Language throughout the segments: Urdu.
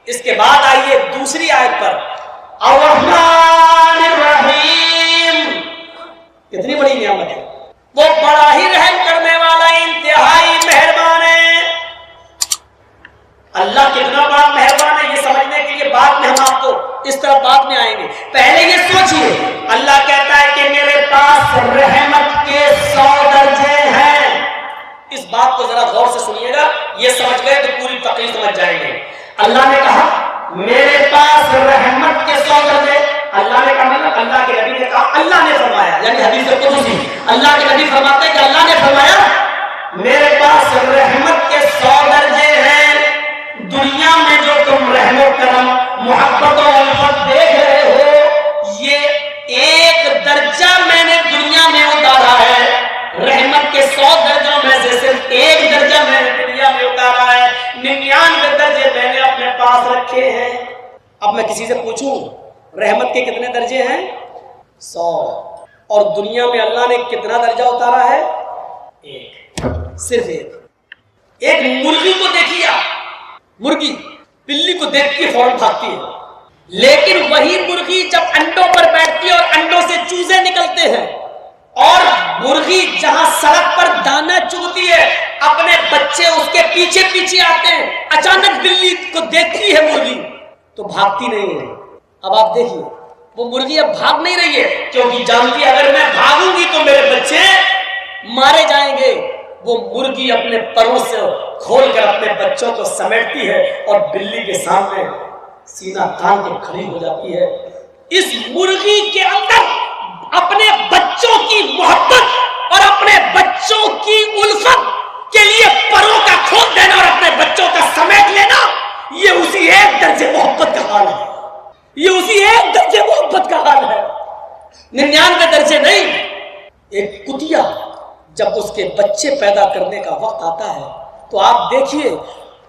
اس کے بعد آئیے دوسری آیت پر، الرحمن الرحیم، کتنی بڑی نعمت ہے، وہ بڑا ہی رحم کرنے والا، انتہائی مہربان ہے۔ اللہ کتنا بڑا مہربان ہے یہ سمجھنے کے لیے بعد میں ہم آپ کو اس طرح بعد میں آئیں گے، پہلے یہ سوچئے اللہ کہتا ہے کہ میرے پاس رحمت کے 100 درجے ہیں۔ اس بات کو ذرا غور سے سنیے گا، یہ سمجھ گئے تو پوری تقریر سمجھ جائیں گے۔ اللہ نے کہا میرے پاس رحمت کے 100 درجے، اللہ نے کہا مطلب اللہ کے نبی نے کہا، اللہ نے فرمایا، یعنی حدیث قدسی اللہ کے نبی فرماتے ہیں کہ اللہ نے فرمایا میرے پاس رحمت کے 100 درجے ہیں۔ دنیا میں جو تم رحم و کرم، محبت و الفت دیکھ رہے ہو، یہ ایک درجہ میں نے دنیا میں اتارا ہے۔ رحمت کے 100 درجوں میں سے صرف ایک درجہ میں نے دنیا میں اتارا ہے، 99 درجے میں نے اپنے پاس رکھے ہیں۔ اب میں کسی سے پوچھوں رحمت کے کتنے درجے ہیں؟ 100، اور دنیا میں اللہ نے کتنا درجہ اتارا ہے؟ ایک، صرف ایک۔ ایک مرغی کو دیکھیے آپ، مرغی بلی کو دیکھ کے فوراً بھاگتی ہے، لیکن وہی مرغی جب انڈوں پر بیٹھتی ہے اور انڈوں سے چوزے نکلتے ہیں، اور مرغی جہاں سڑک پر دانا چگتی ہے اپنے بچے اس کے پیچھے پیچھے آتے ہیں، اچانک بلی کو دیکھتی ہے مرغی تو بھاگتی نہیں ہے۔ اب آپ دیکھیے وہ مرغی اب بھاگ نہیں رہی ہے کیونکہ جانتی ہے اگر میں بھاگوں گی تو میرے بچے مارے جائیں گے۔ وہ مرغی اپنے پروں سے کھول کر اپنے بچوں کو سمیٹتی ہے اور بلی کے سامنے سینہ تان کے کھڑی ہو جاتی ہے۔ اس مرغی کے اندر اپنے بچوں کی محبت اور اپنے بچوں کی الفت کے لیے پروں کا کھول دینا اور اپنے بچوں کا سمیٹ لینا، یہ اسی ایک درجے محبت کا حال ہے، یہ اسی ایک درجے محبت کا حال ہے، 99 درجے نہیں۔ ایک کتیا جب اس کے بچے پیدا کرنے کا وقت آتا ہے تو آپ دیکھیے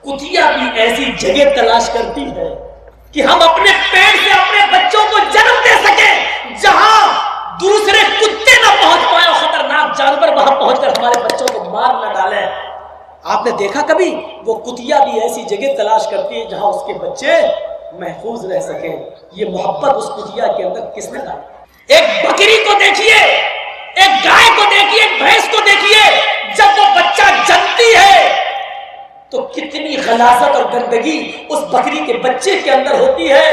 کتیا بھی ایسی جگہ تلاش کرتی ہے کہ ہم اپنے پیٹ سے اپنے بچوں کو جنم دے سکیں جہاں دوسرے کتے نہ پہنچ پائے اور خطرناک جانور وہاں پہنچ کر ہمارے بچوں کو مار نہ ڈالیں۔ آپ نے دیکھا کبھی وہ کتیا بھی ایسی جگہ تلاش کرتی ہے جہاں اس کے بچے محفوظ رہ سکیں۔ یہ محبت اس کتیا کے اندر کس نے ڈالی؟ ایک بکری کو دیکھیے، ایک گائے کو دیکھیے، ایک بھینس کو دیکھیے، جب وہ بچہ جنتی ہے تو کتنی غلاظت اور گندگی اس بکری کے بچے کے اندر ہوتی ہے۔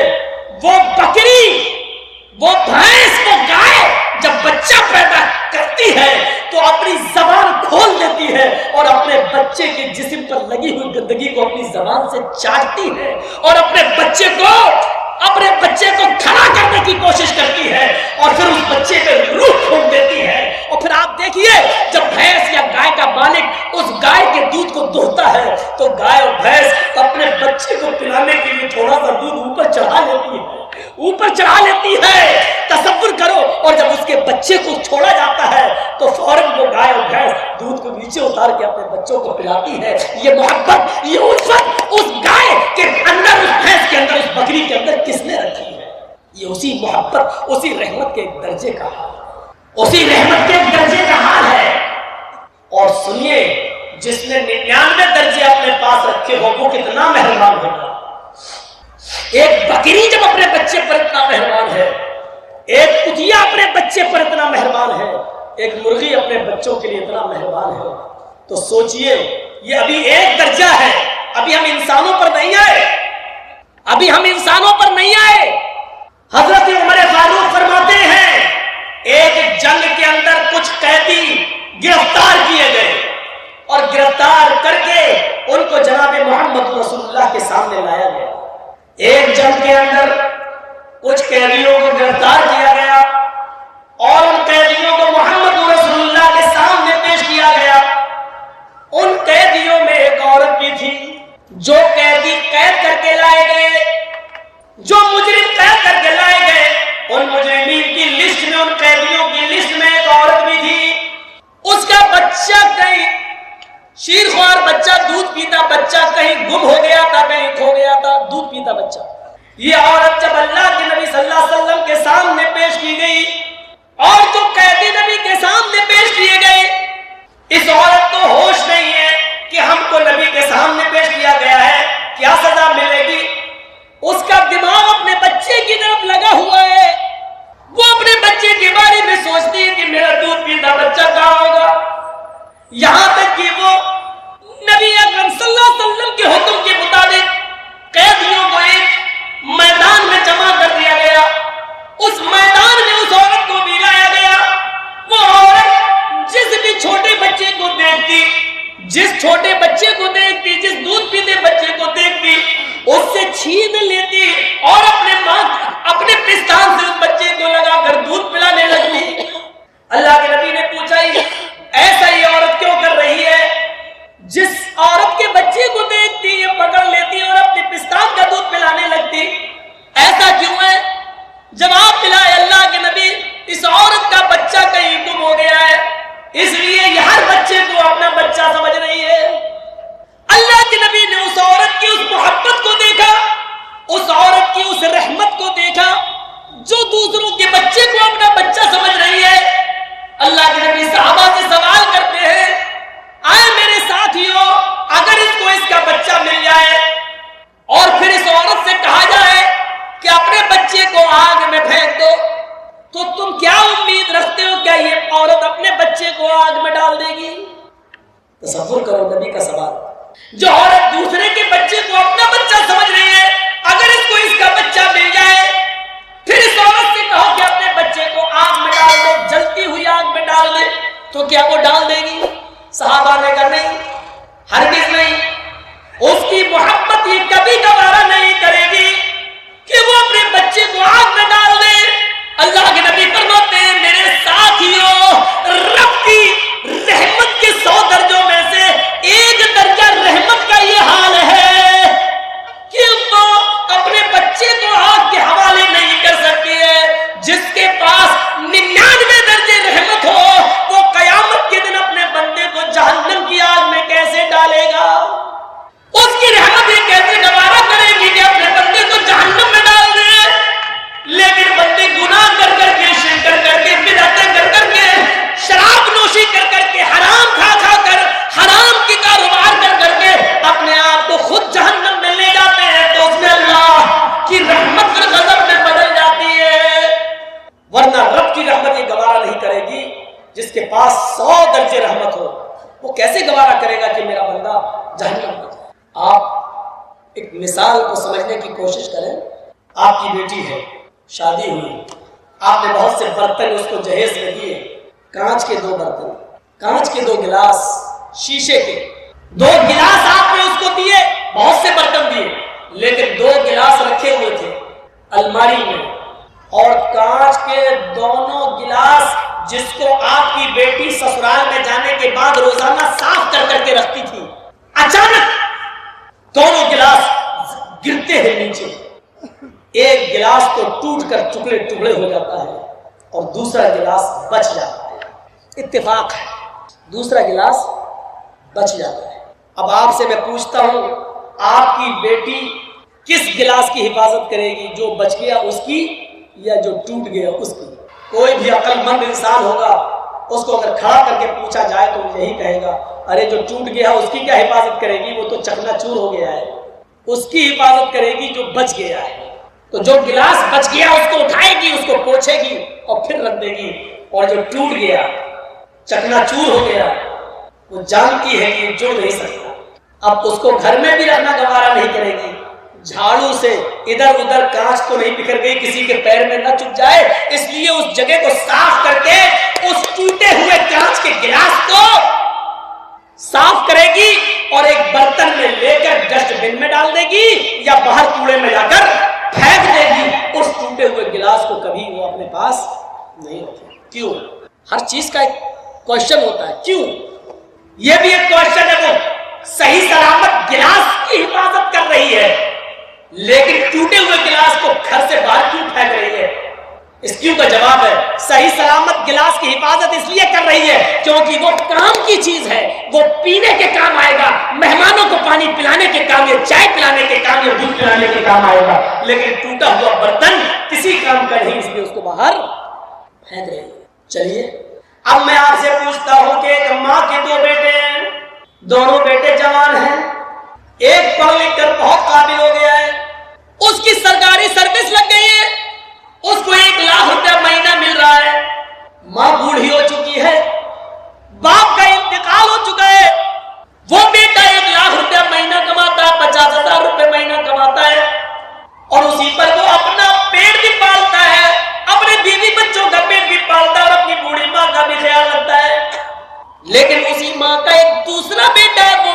وہ بکری، وہ بھینس، وہ گائے جب بچہ پیدا کرتی ہے تو اپنی زبان کھول دیتی ہے اور اپنے بچے کے جسم پر لگی ہوئی گندگی کو اپنی زبان سے چاٹتی ہے اور اپنے بچے کو کھڑا کرنے کی کوشش کرتی ہے اور پھر اس بچے پہ روح پھونک دیتی ہے۔ اور پھر آپ دیکھیے جب بھینس یا گائے کا مالک اس گائے کے دودھ کو دوہتا ہے تو گائے اور بھینس اپنے بچے کو پلانے کے لیے تھوڑا سا دودھ اوپر چڑھا لیتی ہے، تصور کرو، اور جب اس کے بچے کو چھوڑا جاتا ہے تو فوراً وہ گائے اور بھینس دودھ کو نیچے اتار کے اپنے بچوں کو پلاتی ہے۔ یہ محبت، یہ الفت اس گائے کے اندر، اس بھینس کے اندر، اس بکری کے اندر کس نے رکھی ہے؟ یہ اسی محبت، اسی رحمت کے ایک درجے کا حال ہے، اسی رحمت کے ایک درجے کا حال ہے۔ اور سنیے جس نے 99 درجے اپنے پاس رکھے ہو وہ کتنا مہربان ہوگا۔ ایک بکری جب اپنے بچے پر اتنا مہربان ہے، ایک کتیا اپنے بچے پر اتنا مہربان ہے، ایک مرغی اپنے بچوں کے لیے اتنا مہربان ہے، تو سوچئے یہ ابھی ایک درجہ ہے، ابھی ہم انسانوں پر نہیں آئے۔ حضرت عمر فاروق فرماتے ہیں ایک جنگ کے اندر کچھ قیدی گرفتار کیے گئے اور گرفتار کر کے ان کو جناب محمد رسول اللہ کے سامنے لایا گیا۔ ایک جنگ کے اندر کچھ قیدیوں کو گرفتار کیا گیا اور ان قیدیوں کو محمد رسول اللہ کے سامنے پیش کیا گیا۔ ان قیدیوں میں ایک عورت بھی تھی۔ جو قیدی قید کر کے لائے گئے، جو مجرم قید کر کے لائے گئے، ان مجرمین کی لسٹ میں، ان قیدیوں کی لسٹ میں ایک عورت بھی تھی۔ اس کا بچہ کہیں شیرخوار بچہ، دودھ پیتا بچہ کہیں گم ہو گیا تھا، کہیں کھو گیا تھا، دودھ پیتا بچہ۔ یہ عورت جب اللہ کے نبی صلی اللہ علیہ وسلم کے سامنے پیش کی گئی اور جو قیدی نبی کے سامنے پیش کیے گئے، اس عورت کو ہوش نہیں ہے کہ ہم کو نبی کے سامنے پیش کیا گیا ہے، کیا سزا ملے گی؟ چھوٹے بچے کو دیکھتی، جس دودھ پیتے بچے کو دیکھتی، اس سے چھین لیتی اور اپنے پستان سے اس بچے کو لگا کر دودھ پلانے لگتی۔ اللہ کے نبی نے پوچھا ایسا یہ عورت کیوں کر رہی ہے؟ جس عورت کے بچے کو دیکھتی یہ پکڑ لیتی اور اپنے پستان کا دودھ پلانے لگتی، ایسا کیوں ہے؟ جواب دلائے اللہ کے نبی، اس عورت کا بچہ کہیں گم ہو گیا ہے، اس لیے یہ ہر بچے کو اپنا بچہ سمجھ رہی ہے۔ اللہ کے نبی نے اس عورت کی اس محبت کو دیکھا، اس عورت کی اس رحمت کو دیکھا جو دوسروں کے بچے کو اپنا بچہ سمجھ رہی ہے۔ اللہ کے نبی صحابہ سے سوال کرتے ہیں، آئے میرے ساتھیوں، اگر اس کا بچہ مل جائے اور پھر اس عورت سے کہا جائے کہ اپنے بچے کو آگ میں پھینک دو، تو تم کیا امید رکھتے ہو کیا یہ عورت اپنے بچے کو آگ میں ڈال دے گی؟ تصور کرو نبی کا سوال۔ جو عورت دوسرے کے بچے کو اپنا بچہ سمجھ رہی ہے، اگر اس کا بچہ مل جائے پھر اس عورت سے کہو کہ اپنے بچے کو آگ میں ڈال دو، جلتی ہوئی آگ میں ڈال دے، تو کیا وہ ڈال دے گی؟ صحابہ نے کہا نہیں، ہرگز نہیں، اس کی محبت یہ کبھی گوارا نہیں کرے گی کہ وہ اپنے بچے کو آگ میں ڈال دے۔ اللہ کے نبی فرماتے ہیں میرے ساتھیوں، رب کی رحمت کے 100 درجوں میں سے ایک درجہ رحمت کا یہ حال ہے کہ وہ اپنے بچے کو آگ کے حوالے نہیں کر سکتی ہے۔ جس کے پاس 99 درجے رحمت ہو، وہ قیامت کے دن اپنے بندے کو جہنم کی آگ میں کیسے ڈالے گا؟ اس کی رحمت یہ کیسے گوارا کرے گی کہ اپنے بندے کو جہنم میں ڈال دے؟ لیکن بندے گناہ کر کر کے، شرک کر کے، بدعتیں کر کر کے، شراب نوشی کر کر کے، حرام کھا کھا کر، حرام کی کاروبار کر کر کے اپنے آپ کو خود جہنم میں لے جاتے ہیں، تو اس میں اللہ کی رحمت پھر غضب میں بدل جاتی ہے۔ ورنہ رب کی رحمت یہ گوارا نہیں کرے گی۔ جس کے پاس 100 درجے رحمت ہو، وہ کیسے گوارا کرے گا کہ میرا بندہ جہنم میں جائے؟ آپ ایک مثال کو سمجھنے کی کوشش کریں۔ آپ کی بیٹی ہے، شادی ہوئی، آپ نے بہت سے برتن اس کو جہیز میں دیے، کانچ کے 2 برتن، کانچ کے 2 گلاس، شیشے کے 2 گلاس آپ نے اس کو دیے، بہت سے برتن دیے، لیکن 2 گلاس رکھے ہوئے تھے الماری میں، اور کانچ کے دونوں گلاس جس کو آپ کی بیٹی سسرال میں جانے کے بعد روزانہ صاف کر کر کے رکھتی تھی، اچانک دونوں گلاس گرتے ہیں نیچے، ایک گلاس تو ٹوٹ کر ٹکڑے ٹکڑے ہو جاتا ہے اور دوسرا گلاس بچ جاتا ہے۔ اتفاق ہے، دوسرا گلاس بچ جاتا ہے۔ اب آپ سے میں پوچھتا ہوں، آپ کی بیٹی کس گلاس کی حفاظت کرے گی؟ جو بچ گیا اس کی یا جو ٹوٹ گیا اس کی؟ کوئی بھی عقل مند انسان ہوگا، اس کو اگر کھڑا کر کے پوچھا جائے تو یہی کہے گا، ارے جو ٹوٹ گیا اس کی کیا حفاظت کرے گی؟ وہ تو چکنا چور ہو گیا ہے، اس کی حفاظت کرے گی جو بچ گیا ہے۔ تو جو گلاس بچ گیا اس کو اٹھائے گی، اس کو پوچھے گی اور پھر رکھ دے گی، اور جو ٹوٹ گیا، چکنا چور ہو گیا، وہ جانتی ہے کہ جو نہیں سکتا، اب اس کو گھر میں بھی رکھنا گوارا نہیں کرے گی۔ جھاڑو سے ادھر ادھر کانچ تو نہیں بکھر گئی، کسی کے پیر میں نہ چپ جائے، اس لیے اس جگہ کو صاف کر کے اس ٹوٹے ہوئے کانچ کے گلاس کو صاف کرے گی اور ایک برتن میں لے کر ڈسٹ بن میں ڈال دے گی یا باہر کوڑے میں جا کر پھینک دے گی۔ اس ٹوٹے ہوئے گلاس کو کبھی وہ اپنے پاس نہیں رکھے۔ کیوں؟ ہر چیز کا ایک کوشچن ہوتا ہے، کیوں؟ یہ بھی ایک کوشچن ہے، وہ صحیح سلامت گلاس کی حفاظت کر رہی ہے، لیکن ٹوٹے ہوئے گلاس کو گھر سے باہر کیوں پھینک رہی ہے؟ اس کیوں کا جواب ہے، صحیح سلامت گلاس کی حفاظت اس لیے کر رہی ہے کیونکہ وہ کام کی چیز ہے، وہ پینے کے کام آئے گا، مہمانوں کو پانی پلانے کے کام یا چائے پلانے کے کام یا دودھ پلانے کے کام آئے گا، لیکن ٹوٹا ہوا برتن کسی کام کا نہیں، اس لیے اس کو باہر پھینک رہی ہے۔ چلیے اب میں آپ سے پوچھتا ہوں کہ ایک ماں کے 2 بیٹے ہیں، دونوں بیٹے جوان ہیں، ایک پڑھ لکھ کر بہت قابل ہو گیا ہے، اس کی سرکاری سروس لگ گئی ہے، اس کو 1 لاکھ روپیہ مہینہ مل رہا ہے، ماں بوڑھی ہو چکی ہے، باپ کا انتقال ہو چکا ہے، وہ بیٹا 1 لاکھ روپیہ مہینہ کماتا ہے، 50,000 روپے مہینہ کماتا ہے، اور اسی پر وہ اپنا پیٹ بھی پالتا ہے، اپنے بیوی بچوں کا پیٹ بھی پالتا ہے اور اپنی بوڑھی ماں کا بھی خیال رکھتا ہے۔ لیکن اسی ماں کا ایک دوسرا بیٹا ہے، وہ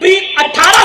18